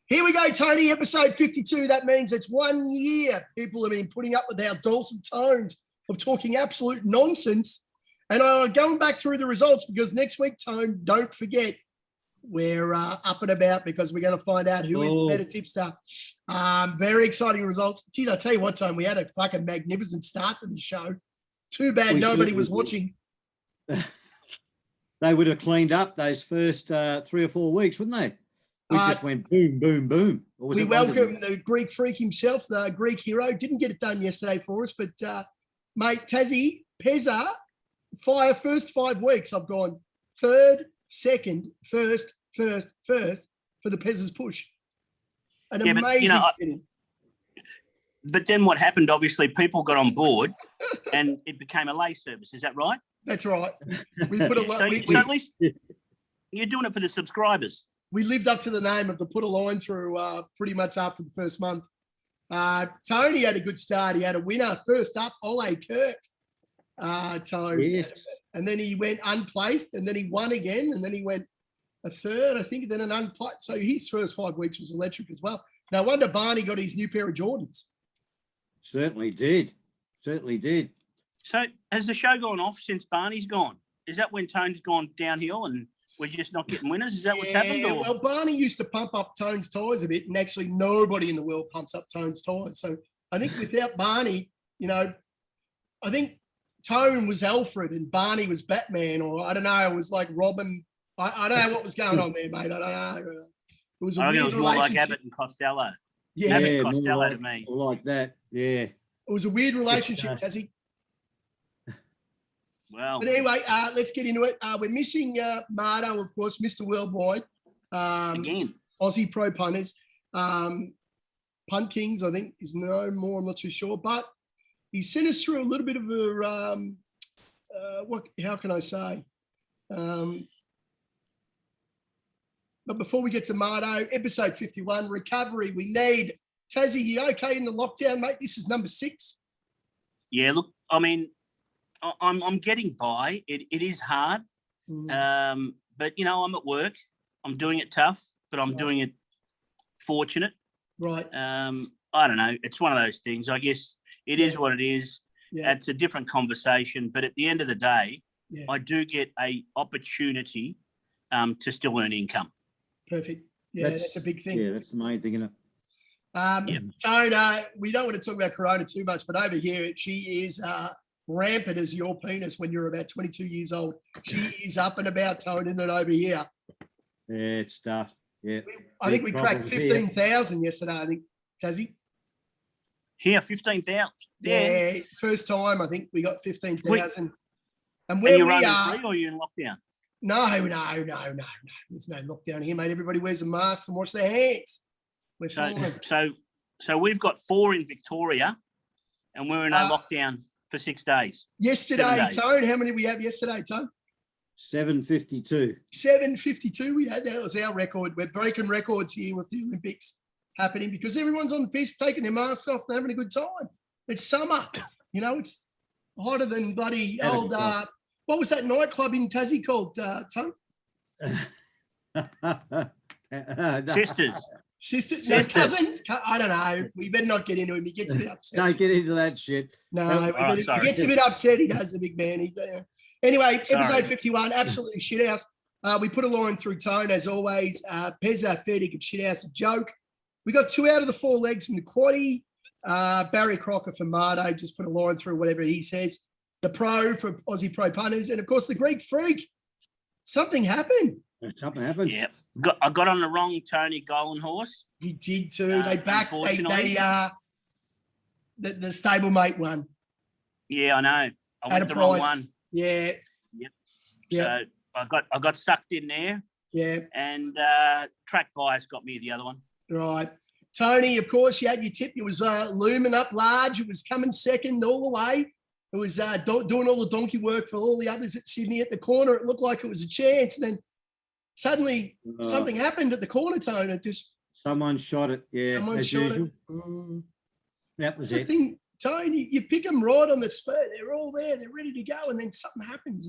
Here we go, Tony, episode 52. That means it's 1 year people have been putting up with our dulcet tones of talking absolute nonsense. And I'm going back through the results because next week, Tone, don't forget, we're up and about because we're going to find out who is the better tipster. Very exciting results. Geez, I tell you what, Tone, we had a fucking magnificent start to the show. Too bad nobody was watching. They would have cleaned up those first 3 or 4 weeks, wouldn't they? We just went boom, boom, boom. We welcome the Greek freak himself, the Greek hero. Didn't get it done yesterday for us, but mate, Tassie, Pezza, first 5 weeks, I've gone third, second, first for the Pezza's push. An amazing spinning. But then what happened, obviously, people got on board and it became a lay service. Is that right? That's right. We put a lot. So at least you're doing it for the subscribers. We lived up to the name of the put a line through pretty much after the first month. Tony had a good start. He had a winner. First up, Ole Kirk, Tony. Yes. And then he went unplaced, and then he won again, and then he went a third, I think, and then an unplaced. So his first 5 weeks was electric as well. No wonder Barney got his new pair of Jordans. Certainly did. Certainly did. So has the show gone off since Barney's gone? Is that when Tone's gone downhill and we're just not getting winners? Is that what's happened? Or? Well, Barney used to pump up Tone's tyres a bit, and actually nobody in the world pumps up Tone's tyres. So I think without Barney, I think Tone was Alfred and Barney was Batman, or I don't know, it was like Robin. I don't know what was going on there, mate. I don't know. It was a weird relationship. It was more like Abbott and Costello. Yeah, Abbott and Costello to me. Like that, yeah. It was a weird relationship, Tassie. Well, but anyway, let's get into it. We're missing Marto, of course, Mr. Worldwide. Again. Aussie pro punters. Punt Kings, I think, is no more. I'm not too sure. But he sent us through a little bit of a, how can I say? But before we get to Marto, episode 51, recovery. We need Tassie. You okay in the lockdown, mate? This is number 6. Yeah, look, I mean, I'm getting by. It is hard, but I'm at work. I'm doing it tough, but I'm doing it fortunate. Right. I don't know. It's one of those things. I guess it is what it is. Yeah. It's a different conversation, but at the end of the day, I do get a opportunity to still earn income. Perfect. Yeah, that's a big thing. Yeah, that's the main thing, isn't it? Tone, we don't want to talk about Corona too much, but over here, she is rampant as your penis when you're about 22 years old. She is up and about, Tone, isn't it, over here? Yeah, it's stuffed. Yeah. I think we cracked 15,000 yesterday, I think, Tassie. Here, 15,000. Yeah, first time, I think we got 15,000. And where we are... free or are you in lockdown? No. There's no lockdown here, mate. Everybody wears a mask and wash their hands. We're fine. So we've got 4 in Victoria and we're in a lockdown for 6 days. Yesterday, Tone, how many we have yesterday, Tone? 752. 752 we had. That was our record. We're breaking records here with the Olympics happening because everyone's on the piss, taking their masks off and having a good time. It's summer. It's hotter than bloody old... what was that nightclub in Tassie called, Tone? Sisters, no, cousins. I don't know. We better not get into him. He gets a bit upset. Don't get into that shit. No, he gets a bit upset. He does, the big man. Anyway, episode 51, absolutely shithouse. We put a line through Tone as always. Pezza, fair dinkum shithouse, a joke. We got 2 out of the 4 legs in the quaddie. Barry Crocker for Marto, just put a line through whatever he says. The pro for Aussie pro punters, and of course the Greek freak. Something happened. Something happened. Yeah, I got on the wrong Tony Golan horse. He did too. They backed. The stablemate one. Yeah, I know. I went the wrong one. Yeah. Yep. So I got sucked in there. Yeah. And track bias got me the other one. Right. Tony, of course, you had your tip. It was looming up large. It was coming second all the way. It was doing all the donkey work for all the others at Sydney at the corner. It looked like it was a chance. And then suddenly something happened at the corner, Tone. It just... Someone shot it, yeah. Someone shot usual. it. That was That's it. the thing, Tony, you pick them right on the spur. They're all there. They're ready to go. And then something happens.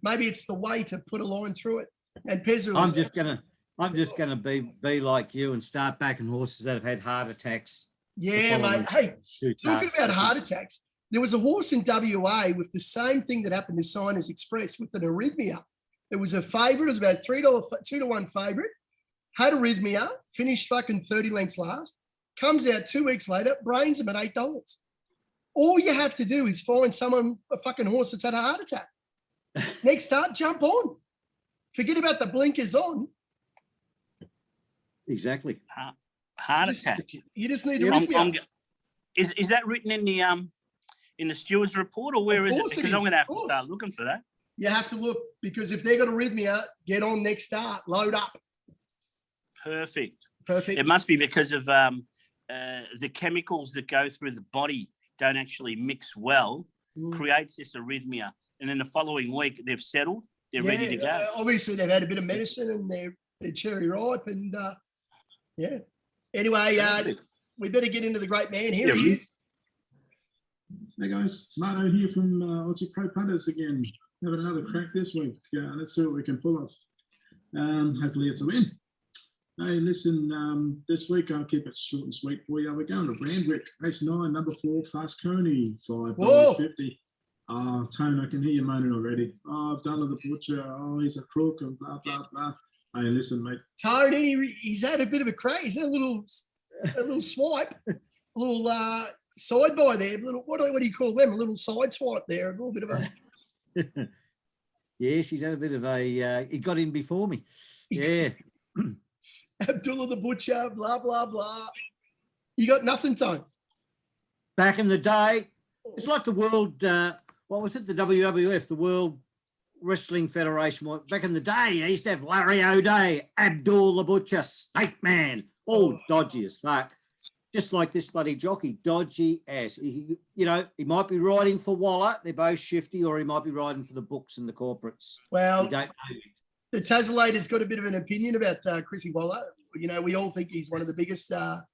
Maybe it's the way to put a line through it. And Pezza... I'm just going to be like you and start backing horses that have had heart attacks. Yeah, mate. Hey, talking about heart attacks, there was a horse in WA with the same thing that happened to Signers Express with an arrhythmia. It was a favourite. It was about $3, 2-to-1 favourite. Had arrhythmia, finished fucking 30 lengths last. Comes out 2 weeks later, brains him at $8. All you have to do is find a fucking horse that's had a heart attack. Next start, jump on. Forget about the blinkers on. Exactly. Heart attack. You just need arrhythmia. Is that written in the steward's report, or where is it? Because I'm going to have to start looking for that. You have to look, because if they've got arrhythmia, get on next start, load up. Perfect. Perfect. It must be because of the chemicals that go through the body don't actually mix well, creates this arrhythmia. And in the following week, they've settled, they're ready to go. Obviously, they've had a bit of medicine and they're cherry ripe. And yeah. Anyway, we better get into the great man. Here he is. Hey guys, Marto here from Aussie Pro Punters again. Having another crack this week. Let's see what we can pull off. Hopefully it's a win. Hey, listen, this week I'll keep it short and sweet for you. We're going to Randwick, race 9, number 4, Fast Coney, $5.50. Tone, I can hear you moaning already. I've done with the butcher. He's a crook and blah, blah, blah. Hey, listen, mate. Tony, he's had a bit of a crack. He's had a little swipe, a little side by there. What do you call them? A little side swipe there. A little bit of a... Yeah, she's had a bit of a... he got in before me. Yeah. Abdullah the Butcher, blah, blah, blah. You got nothing, Tone? Back in the day, it's like the world... what was it? The WWF, the World Wrestling Federation. Back in the day, I used to have Larry O'Day, Abdul the Butcher, Snake Man, all dodgy as fuck. Just like this bloody jockey, dodgy ass. He might be riding for Waller, they're both shifty, or he might be riding for the books and the corporates. Well, we don't know. The Tasselator's got a bit of an opinion about Chrissy Waller. You know, we all think he's one of the biggest, one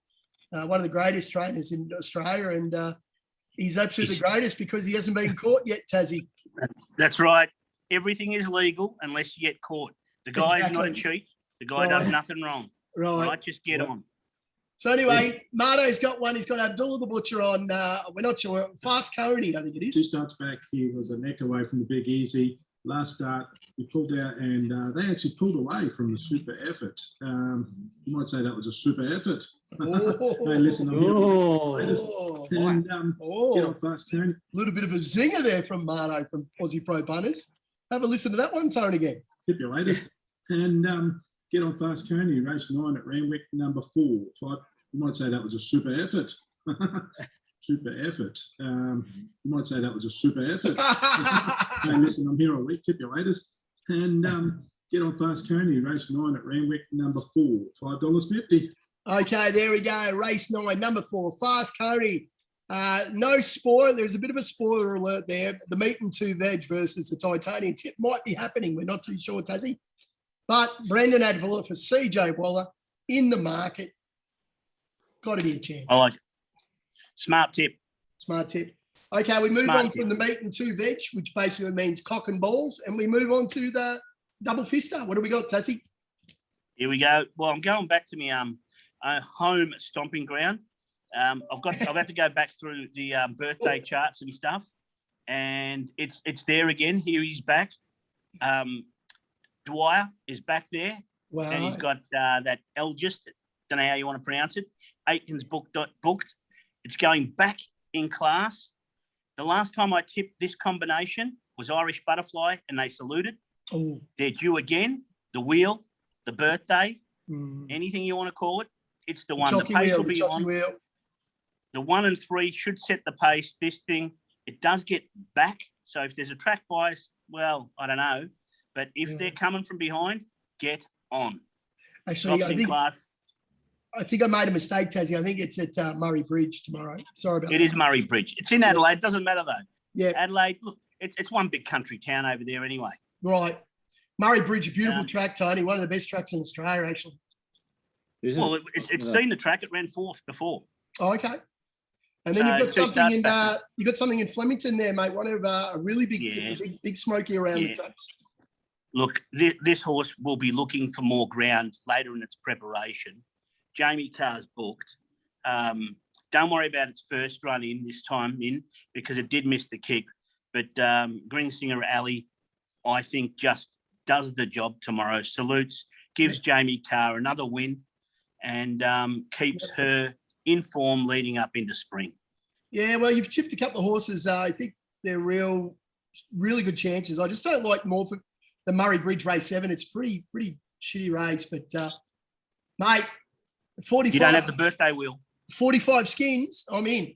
of the greatest trainers in Australia, and he's absolutely the greatest because he hasn't been caught yet, Tassie. That's right. Everything is legal unless you get caught. The guy is not a cheat. The guy does nothing wrong. Right. Just get on. So anyway, Marto's got one. He's got Abdullah the Butcher on. We're not sure. Fast Coney, I think it is. 2 starts back, he was a neck away from the Big Easy. Last start, he pulled out, and they actually pulled away from the super effort. You might say that was a super effort. Hey, listen, I'm here. And get on Fast Coney. A little bit of a zinger there from Marto from Aussie Pro Punters. Have a listen to that one, Tone, again. Tip you later. And get on Fast Coney, race 9 at Randwick, number 4. You might say that was a super effort. Super effort. You might say that was a super effort. Hey, listen, I'm here all week. Tip you later. And get on Fast Coney, race 9 at Randwick, number 4, $5.50. Okay, there we go. Race 9, number 4, Fast Coney. No spoiler. There's a bit of a spoiler alert there. The meat and 2 veg versus the titanium tip might be happening. We're not too sure, Tassie. But Brendan Advilla for CJ Waller in the market. Got to be a chance. I like it. Smart tip. Smart tip. Okay, we move on from the meat and 2 veg, which basically means cock and balls, and we move on to the double fister. What do we got, Tassie? Here we go. Well, I'm going back to my home stomping ground. I've had to go back through the birthday charts and stuff, and it's there again. Here he's back. Dwyer is back there. Wow. And he's got that Elgist. Don't know how you want to pronounce it. Aitken's booked. It's going back in class. The last time I tipped this combination was Irish Butterfly, and they saluted. Oh. They're due again. The wheel, the birthday, anything you want to call it. It's the one. The pace will be on. The 1 and 3 should set the pace. This thing, it does get back. So if there's a track bias, well, I don't know. But if they're coming from behind, get on. Actually, I think I made a mistake, Tassie. I think it's at Murray Bridge tomorrow. Sorry about that. It is Murray Bridge. It's in Adelaide. Doesn't matter, though. Yeah. Adelaide, look, it's one big country town over there anyway. Right. Murray Bridge, a beautiful track, Tony. One of the best tracks in Australia, actually. Well, it's seen the track. It ran 4th before. Oh, okay. And then you've got something in Flemington there, mate. One of a really big smoky around the tracks. Look, this horse will be looking for more ground later in its preparation. Jamie Carr's booked. Don't worry about its first run in this time in because it did miss the kick. But Greensinger Alley, I think, just does the job tomorrow. Salutes, gives Jamie Carr another win and keeps her in form leading up into spring. Yeah, well, you've chipped a couple of horses. I think they're really good chances. I just don't like more for the Murray Bridge race 7. It's pretty shitty race, but mate, 45. You don't have the birthday wheel. 45 skins. I'm in.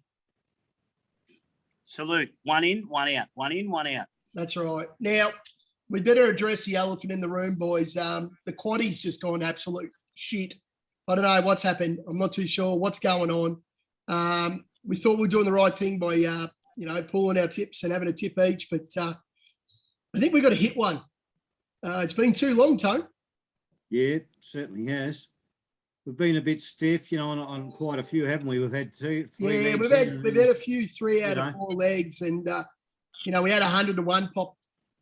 Salute. One in, one out. One in, one out. That's right. Now we better address the elephant in the room, boys. The quaddie's just gone absolute shit. I don't know what's happened. I'm not too sure what's going on. We thought we were doing the right thing by pulling our tips and having a tip each, but I think we got to hit one. It's been too long, Tone. Yeah, it certainly has. We've been a bit stiff, on quite a few, haven't we? We've had three Yeah, legs we've had a few 3 out of 4 legs, and we had 100 to 1 pop.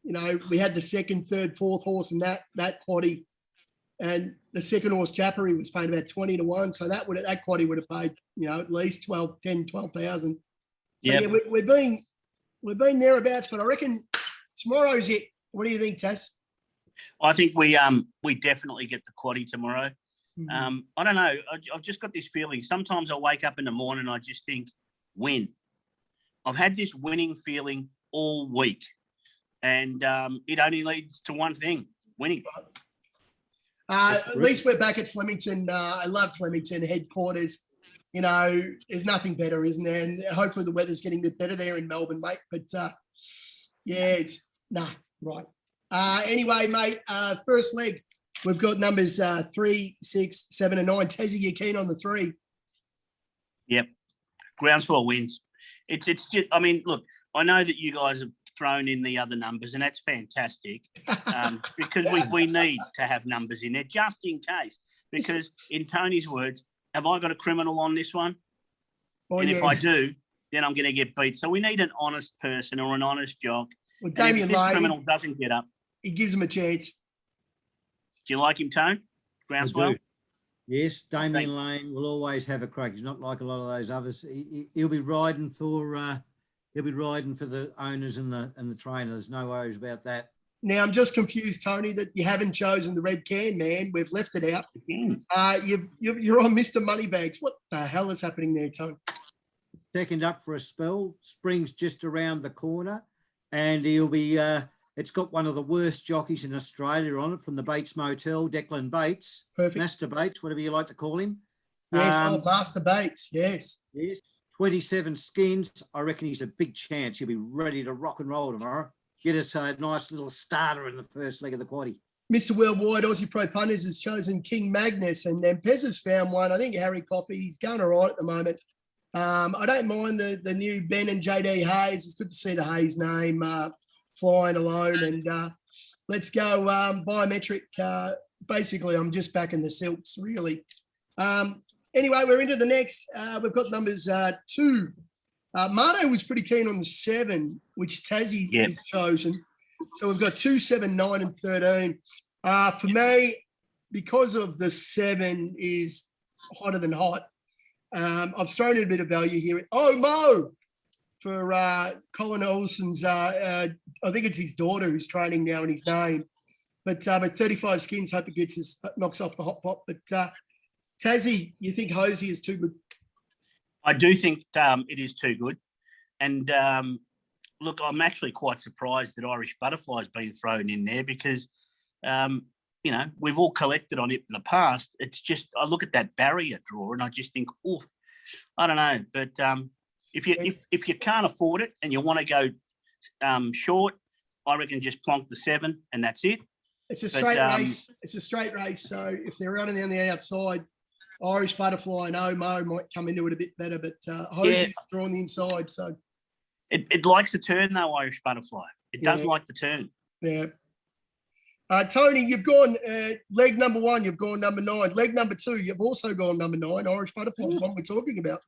We had the second, third, fourth horse in that quaddie, and the second horse Jappery was paying about 20 to 1, so that quaddie would have paid at least 12,000. So Yep. yeah, we've been thereabouts, but I reckon tomorrow's it. What do you think, Tass? I think we definitely get the quaddie tomorrow. I don't know. I've just got this feeling. Sometimes I wake up in the morning and I just think, win. I've had this winning feeling all week, and it only leads to one thing: winning. At least we're back at Flemington. I love Flemington headquarters. There's nothing better, isn't there? And hopefully the weather's getting a bit better there in Melbourne, mate. But right. Anyway, mate, first leg, we've got numbers 3, 6, 7, and 9. Tassie, you keen on the 3? Yep. Groundswell wins. It's just, look, I know that you guys have thrown in the other numbers, and that's fantastic because we need to have numbers in there just in case. Because in Tony's words, have I got a criminal on this one? Oh, and yeah. if I do, then I'm going to get beat. So we need an honest person or an honest jock. Well, And if this criminal doesn't get up, he gives him a chance. do you like him, Tone? Groundswell? I do. Yes, Damien Lane will always have a crack. He's not like a lot of those others. He'll be riding for the owners and the trainer. There's no worries about that. Now I'm just confused, Tony, that you haven't chosen the red can, man. We've left it out. You're on Mr. Moneybags. What the hell is happening there, Tony? Second up for a spell. Spring's just around the corner, and he'll be. It's got one of the worst jockeys in Australia on it from the Bates Motel, Declan Bates. Perfect. Master Bates, whatever you like to call him. Yes, Master Bates, yes. Yes, 27 skins. I reckon he's a big chance. He'll be ready to rock and roll tomorrow. Get us a nice little starter in the first leg of the quaddie. Mr. Worldwide Aussie Pro Punters has chosen King Magnus, and then Pezza's found one. I think Harry Coffey, he's going all right at the moment. I don't mind the new Ben and JD Hayes. It's good to see the Hayes name flying alone. And let's go biometric. Basically, I'm just backing the Silks, really. Anyway, we're into the next. We've got numbers 2. Marto was pretty keen on the 7, which Tassie has chosen. So we've got 2, 7, 9, and 13. For me, because of the 7 is hotter than hot, I've thrown in a bit of value here. Oh, Mo! For Colin Olsen's, I think it's his daughter who's training now in his name. But 35 skins, hope it knocks off the hot pot. But Tassie, you think Hosey is too good? I do think it is too good. And look, I'm actually quite surprised that Irish Butterfly's been thrown in there because, we've all collected on it in the past. It's just, I look at that barrier draw and I just think, oh, I don't know. But if you can't afford it and you want to go short, I reckon just plonk the 7 and that's it. It's a straight race. It's a straight race. So if they're running down the outside, Irish Butterfly and Omo might come into it a bit better, but Hosey's drawn the inside. So it likes the turn though, Irish Butterfly. It does like the turn. Yeah. Tony, you've gone leg number 1, you've gone number 9. Leg number 2, you've also gone number 9. Irish Butterfly is what we're talking about.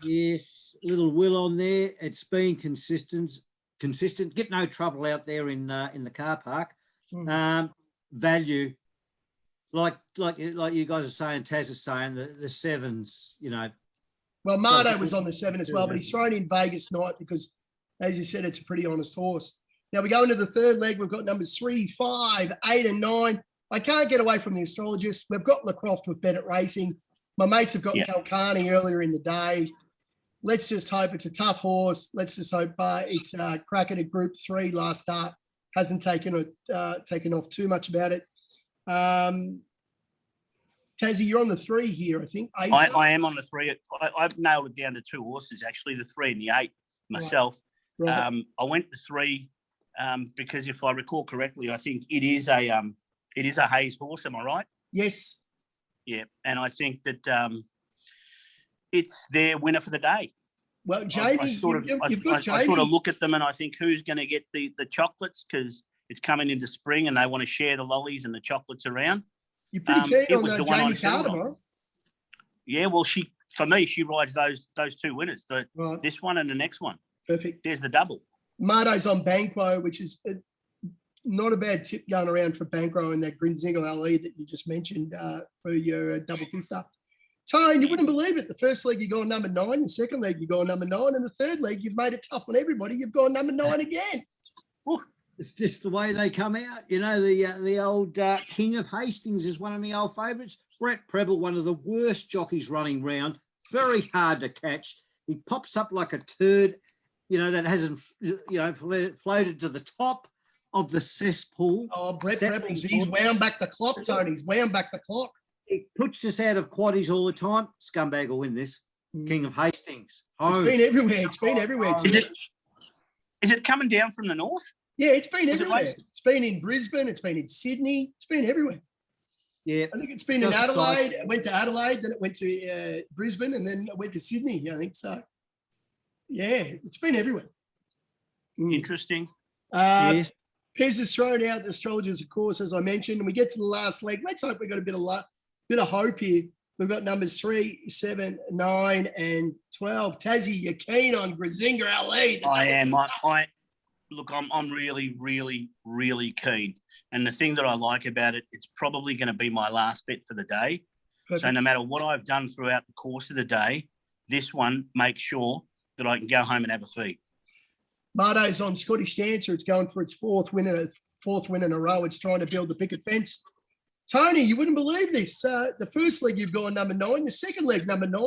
Yes, little will on there. It's been consistent. Get no trouble out there in the car park. value, like you guys are saying, Taz is saying, the sevens, you know. Well, Marto was on the 7 as well, but he's thrown in Vegas Night because, as you said, it's a pretty honest horse. Now we go into the third leg. We've got numbers 3, 5, 8, and 9. I can't get away from the astrologist. We've got LaCroft with Bennett Racing. My mates have got Kalkani earlier in the day. Let's just hope it's a tough horse. Let's just hope it's cracking at Group 3 last start. Hasn't taken off too much about it. Tassie, you're on the 3 here, I think. I am on the 3. I've nailed it down to 2 horses, actually, the 3 and the 8 myself. Right. I went to 3 because if I recall correctly, I think it is a Hayes horse. Am I right? Yes. Yeah, and I think that it's their winner for the day. Well, Jamie, I sort of look at them and I think who's going to get the chocolates because it's coming into spring and they want to share the lollies and the chocolates around. You're pretty keen on Jamie Carter, right? Yeah, well, she rides those 2 winners, this one and the next one. Perfect. There's the double. Marto's on Banquo, which is not a bad tip going around for Banquo and that Grinzingle Ali that you just mentioned for your double fister. Tone, you wouldn't believe it. The first leg you go on number 9, the second leg you go on number 9, and the third leg you've made it tough on everybody. You've gone number 9 again. It's just the way they come out. You know, the old King of Hastings is one of my old favourites. Brett Preble, one of the worst jockeys running round. Very hard to catch. He pops up like a turd, you know, that hasn't, you know, floated to the top of the cesspool. Oh, Brett Preble, he's wound back the clock, Tony. He's wound back the clock. He puts us out of quaddies all the time. Scumbag will win this. King of Hastings. Home. It's been everywhere. It's been everywhere. Is it coming down from the north? Yeah, it's been everywhere. It's been in Brisbane. It's been in Sydney. It's been everywhere. Yeah. I think it's been in Adelaide. It went to Adelaide, then it went to Brisbane, and then it went to Sydney, I think so. Yeah, it's been everywhere. Interesting. Yes. Pez has thrown out the astrologers, of course, as I mentioned, and we get to the last leg. Let's hope we've got a bit of hope here. We've got numbers 3, 7, 9, and 12. Tassie, you're keen on Grinzingle Ali. I am. Look, I'm really, really, really keen. And the thing that I like about it, it's probably going to be my last bet for the day. Perfect. So no matter what I've done throughout the course of the day, this one makes sure that I can go home and have a feed. Marto's on Scottish Dancer. It's going for its fourth win in a row. It's trying to build the picket fence. Tony, you wouldn't believe this. The first leg you've gone number 9. The second leg number 9.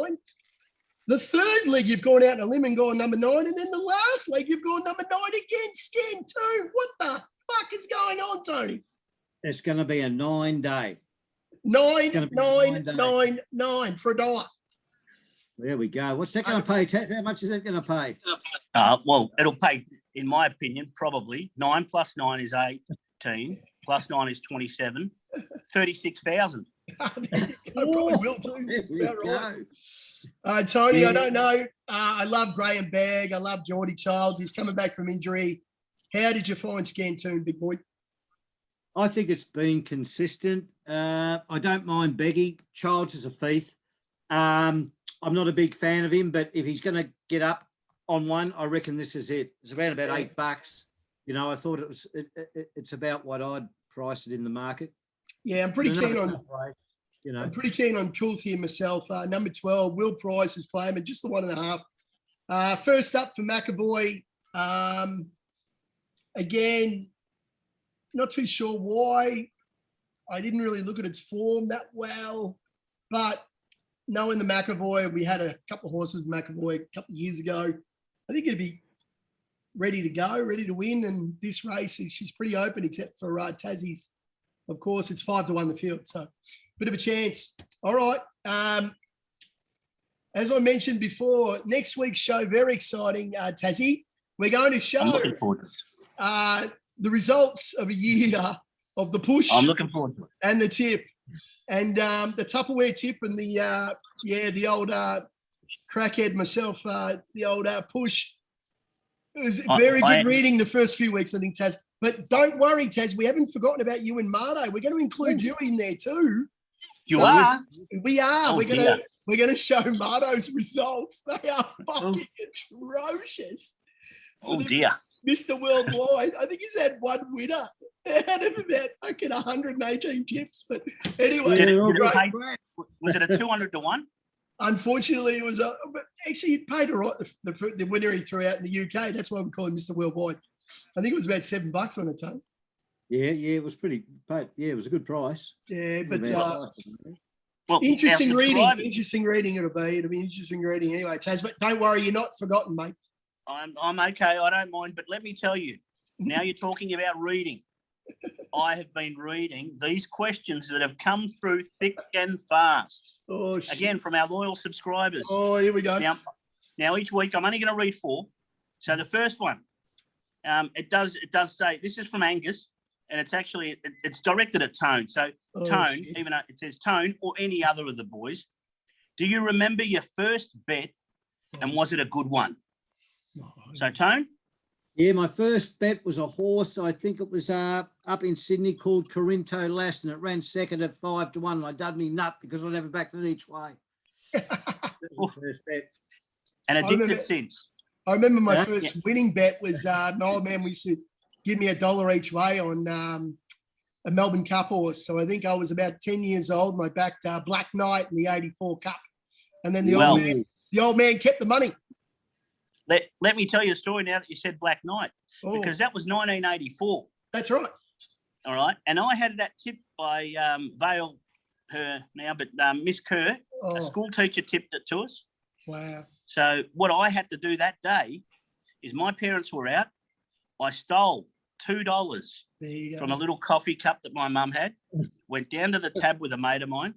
The third leg you've gone out on a limb and gone number 9. And then the last leg you've gone number 9 again. Scan 2. What the fuck is going on, Tony? It's going to be a 9-day. 9, 9, 9, 9 for $1. There we go. What's that going to pay, Taz? How much is that going to pay? Well, it'll pay, in my opinion, probably 9 plus 9 is 18, plus 9 is 27, 36,000. Probably will too. About right. Tony, I don't know. I love Graham Bagg. I love Geordie Childs. He's coming back from injury. How did you find Scantoon, big boy? I think it's been consistent. I don't mind Beggy. Childs is a thief. I'm not a big fan of him, but if he's going to get up on one, I reckon this is it. It's around about $8. You know, I thought it's about what I'd price it in the market. Yeah, I'm pretty keen on. You know, I'm pretty keen on Truth here myself. Number 12, Will Price is claiming just the 1.5. First up for McAvoy. Again, not too sure why. I didn't really look at its form that well, but knowing the McAvoy, we had a couple of horses with McAvoy a couple of years ago. I think it'd be ready to go, ready to win. And this race, she's pretty open, except for Tassie's. Of course, it's 5-1 the field, so bit of a chance. All right. As I mentioned before, next week's show, very exciting, Tassie. We're going to show the results of a year of the push. I'm looking forward to it. And the tip. And the Tupperware tip and the old crackhead myself, the old push. It was very good reading the first few weeks, I think, Taz. But don't worry, Taz, we haven't forgotten about you and Marto. We're going to include you in there too. You are? We are. Oh, we're going to show Marto's results. They are fucking atrocious. Oh, dear. Mr. Worldwide. I think he's had one winner out of about fucking 118 tips. But anyway, Yeah, Did all it great. pay- was it a 200 to 1? unfortunately, it was but actually he paid all right. The winner he threw out in the UK. That's why we call him Mr. Worldwide. I think it was about $7 on a ton. Yeah, it was pretty. But yeah, it was a good price. Yeah, but Well, interesting our reading. subscribers- Interesting reading it'll be. It'll be interesting reading anyway, Taz. But don't worry, you're not forgotten, mate. I'm okay. I don't mind. But let me tell you, now you're talking about reading. I have been reading these questions that have come through thick and fast. Oh, shit. Again, from our loyal subscribers. Oh, here we go. Now each week I'm only going to read 4. So the first one, it does say, this is from Angus, and it's actually it's directed at Tone. So Oh, Tone, shit. even though it says Tone or any other of the boys, do you remember your first bet, and was it a good one? Oh, So Tone, Yeah, my first bet was a horse. I think it was up in Sydney called Corinto Last, and it ran second at 5 to 1. And I done me nut because I never backed it each way. That was my first bet. and I addicted remember- since. I remember my Yeah. first winning bet was my old man used to give me $1 each way on a Melbourne Cup horse. So I think I was about 10 years old and I backed Black Knight in the 84 Cup. And then the old man kept the money. Let me tell you a story now that you said Black Knight, Oh, because that was 1984. that's right. All right. And I had that tip by Vale, her now, but Miss Kerr, a Oh, school teacher, tipped it to us. wow. So what I had to do that day is my parents were out. I stole $2 There you go. from a little coffee cup that my mum had, went down to the tab with a mate of mine,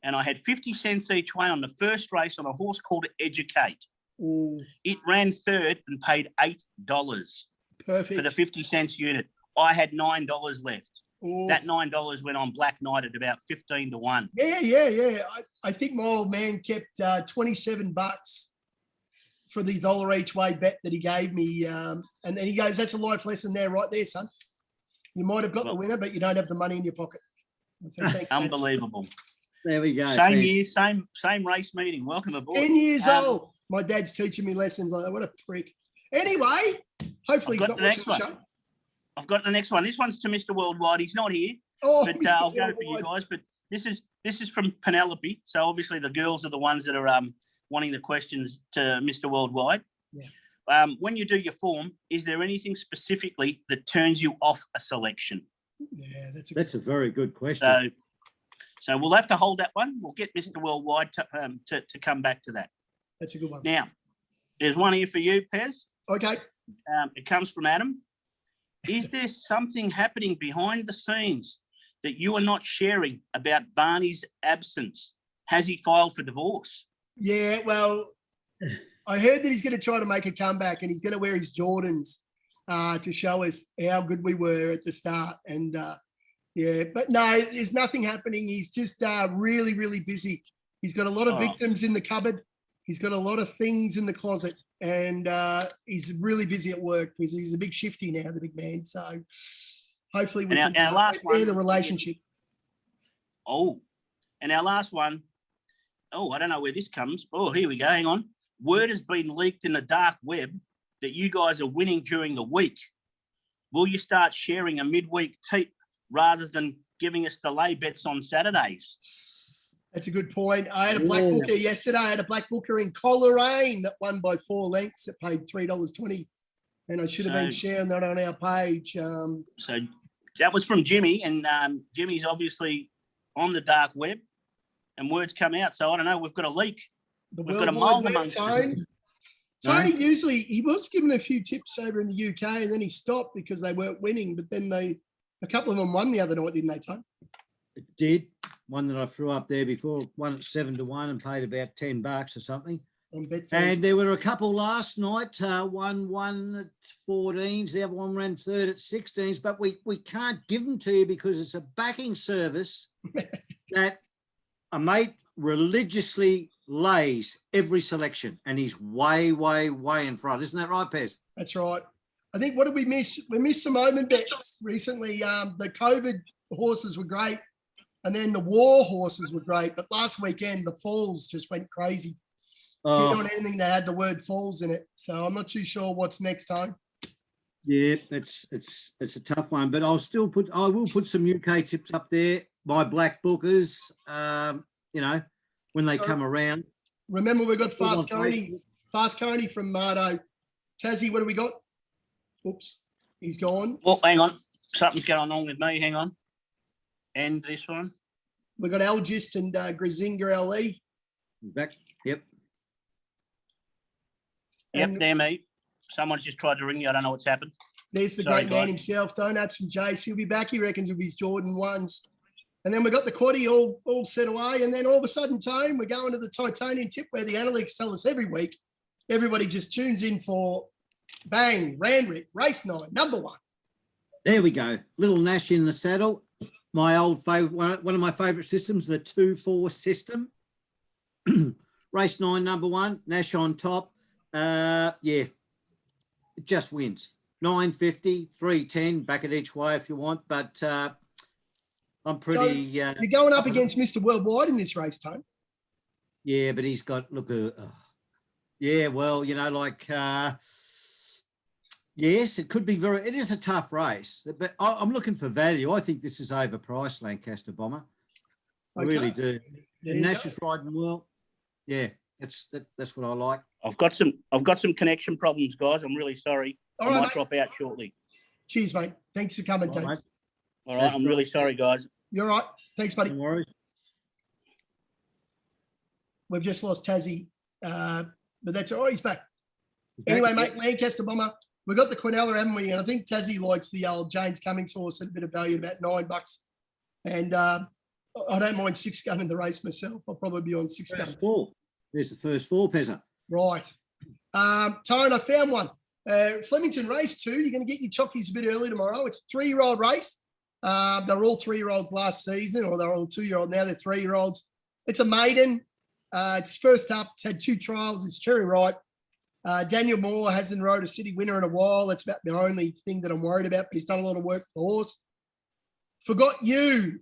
and I had 50 cents each way on the first race on a horse called Educate. Oh, It ran third and paid $8 perfect. for the 50 cents unit. I had $9 left. Oh. That $9 went on Black Knight at about 15 to 1. Yeah. I think my old man kept $27 for the $1 each way bet that he gave me. And then he goes, that's a life lesson there, right there, son. You might have got the Well- winner, but you don't have the money in your pocket. I said, thanks, Dad. Unbelievable. There we go. Same Thanks. year, same race meeting. Welcome aboard. 10 years Um, old. My dad's teaching me lessons like that. What a prick. Anyway, hopefully I've he's got not the watching next the one. show. I've got the next one. This one's to Mr. Worldwide. He's not here, Oh, but Mr. I'll go for you Worldwide. guys. But this is from Penelope. So obviously the girls are the ones that are wanting the questions to Mr. Worldwide. Yeah. When you do your form, is there anything specifically that turns you off a selection? Yeah, That's a very good question. So we'll have to hold that one. We'll get Mr. Worldwide to come back to that. that's a good one. Now, there's one here for you, Pez. Okay. It comes from Adam. Is there something happening behind the scenes that you are not sharing about Barney's absence? Has he filed for divorce? Yeah, well, I heard that he's going to try to make a comeback and he's going to wear his Jordans to show us how good we were at the start. And yeah, but no, there's nothing happening. He's just really, really busy. He's got a lot of Oh. victims in the cupboard. He's got a lot of things in the closet, and he's really busy at work because he's a big shifty now, the big man. So hopefully we And can our last repair one- the relationship. Oh, and our last one. Oh, I don't know where this comes. Oh, here we go. Hang on. Word has been leaked in the dark web that you guys are winning during the week. Will you start sharing a midweek tip rather than giving us the lay bets on Saturdays? That's a good point. I had a black Yeah. booker yesterday. I had a black booker in Coleraine that won by 4 lengths. It paid $3.20. And I should have been So- sharing that on our page. So that was from Jimmy, and Jimmy's obviously on the dark web, and words come out. So I don't know. We've got a leak. The We've got a worldwide mold web, amongst us. Tone. Tony usually, he was given a few tips over in the UK and then he stopped because they weren't winning. But then a couple of them won the other night, didn't they, Tone? It did. One that I threw up there before, won at 7 to 1 and paid about $10 or something. On Betfair. And there were a couple last night. One won at 14s, the other one ran third at 16s, but we can't give them to you because it's a backing service that a mate religiously lays every selection, and he's way, way, way in front. Isn't that right, Pez? That's right. I think, what did we miss? We missed some omen bets recently. The COVID horses were great. And then the war horses were great. But last weekend, the falls just went crazy. Oh, Hit on anything that had the word falls in it. So I'm not too sure what's next time. Yeah, it's a tough one, but I will put some UK tips up there. My black bookers, you know, when they So, come around. Remember, we've got Put on Fast Coney from Marto. Tassie, what do we got? Oops, he's gone. Well, hang on. Something's going on with me. Hang on. And this one. We've got Algist and Grizinga LE. Back. Yep. Yep, And they're me. Someone's just tried to ring you. I don't know what's happened. there's the Sorry, great man guys. himself, Donuts from Jace. He'll be back, he reckons, with his Jordan 1s. And then we've got the quaddie all set away. And then all of a sudden, Tone, we're going to the Titanian tip where the analytics tell us every week, everybody just tunes in for bang, Randwick, race 9, number 1. There we go. Little Nash in the saddle. My old favorite, one of my favorite systems, the 2-4 system. Race 9, number 1, Nash on top. Yeah, it just wins. 950, 310, back at each way if you want, but I'm pretty. You're going up against Mr. Worldwide in this race, Tone. Yeah, but he's got yeah. Well, you know, like yes, it could be it is a tough race, but I'm looking for value. I think this is overpriced, Lancaster Bomber. I really do. And Nash is riding well. Yeah, that's what I like. I've got some connection problems, guys. I'm really sorry. All I right, might mate. drop out shortly. Cheers, mate. Thanks for coming, All Tone. right, mate. All right. I'm really sorry, guys. You're all right. Thanks, buddy. No worries. We've just lost Tassie, but that's all right. He's back. Back, Anyway, yeah. mate, Lancaster Bomber. We've got the Quinella, haven't we? And I think Tassie likes the old James Cummings horse at a bit of value, about $9. And I don't mind 6 gun in the race myself. I'll probably be on 6 gun. First 4. There's the first 4, Pezza. Right. Tone, I found one. Flemington race 2. You're going to get your chockies a bit early tomorrow. It's a 3-year-old race. They're all 3-year-olds last season, or they're all 2-year-old now. They're 3-year-olds. It's a maiden. It's first up. It's had 2 trials. It's cherry ripe. Daniel Moore hasn't rode a city winner in a while. That's about the only thing that I'm worried about, but he's done a lot of work for the horse. Forgot You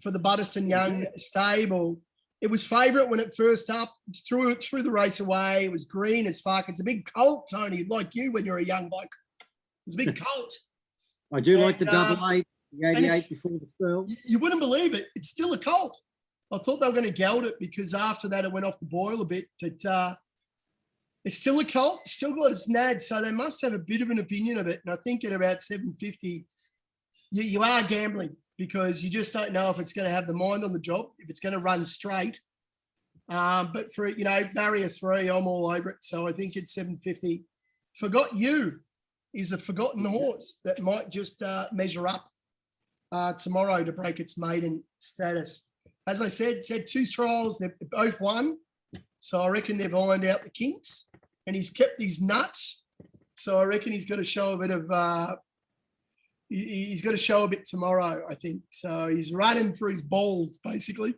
for the Butterston Young stable. It was favourite when it first up, threw the race away. It was green as fuck. It's a big colt, Tony, like you when you're a young bloke. It's a big colt. I do like the double 8, the 88 before the spell. You wouldn't believe it. It's still a colt. I thought they were going to geld it because after that it went off the boil a bit. But it's still a colt, still got its nads, so they must have a bit of an opinion of it. And I think at about 750, you are gambling because you just don't know if it's going to have the mind on the job, if it's going to run straight. But for, barrier 3, I'm all over it. So I think it's 750. Forgot You is a forgotten horse that might just measure up tomorrow to break its maiden status. As I said, it's had 2 trials. They've both won. So I reckon they've ironed out the kinks. And he's kept these nuts. So I reckon he's got to show a bit of he's got to show a bit tomorrow, I think. So he's running for his balls, basically.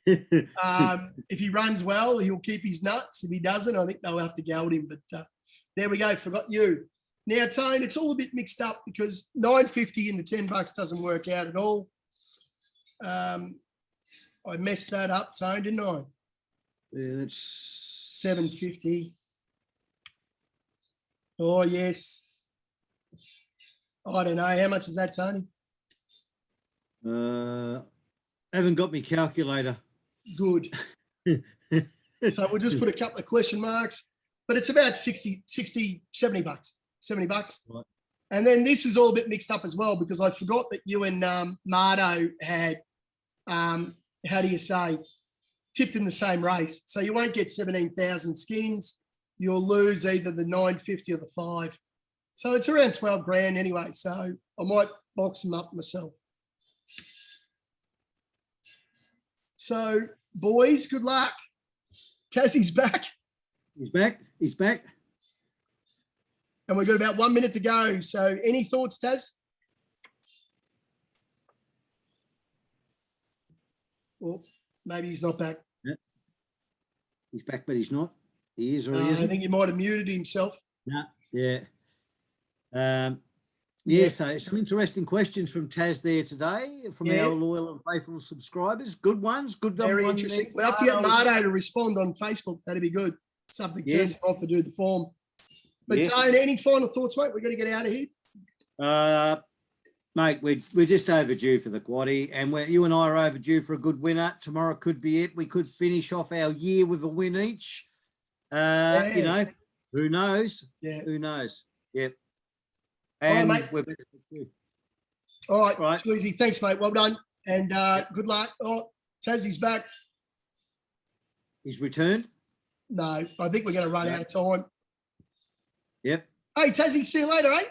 If he runs well, he'll keep his nuts. If he doesn't, I think they'll have to geld him. But there we go. Forgot You. Now, Tone, it's all a bit mixed up because $9.50 into $10 doesn't work out at all. I messed that up, Tone, didn't I? Yeah, it's $7.50. Oh, yes. I don't know. How much is that, Tony? haven't got me calculator. Good. So we'll just put a couple of question marks, but it's about $70. $70. Right. And then this is all a bit mixed up as well because I forgot that you and Marto had, how do you say, tipped in the same race. So you won't get 17,000 skins. You'll lose either the 950 or the 5. So it's around 12 grand anyway. So I might box them up myself. So boys, good luck. Tassie's back. He's back. He's back. And we've got about 1 minute to go. So any thoughts, Taz? Well, maybe he's not back. Yeah. He's back, but he's not. He is or he isn't. I think he might have muted himself. No. Yeah. So some interesting questions from Taz there today from our loyal and faithful subscribers. Good ones. Good. Very interesting. We'll have to get Marto to respond on Facebook. That'd be good. Something turns off to do the form. But Yes. Tone, any final thoughts, mate? We've got to get out of here. Mate, we're just overdue for the quaddie, and you and I are overdue for a good winner. Tomorrow could be it. We could finish off our year with a win each. You know, who knows? Yeah. Who knows? Yep. All right, And mate. we're better too. All right, Right. Squeezy. Thanks, mate. Well done. And good luck. Oh, Tassie's back. He's returned. No, I think we're going to run out of time. Yep. Hey, Tassie, see you later, eh?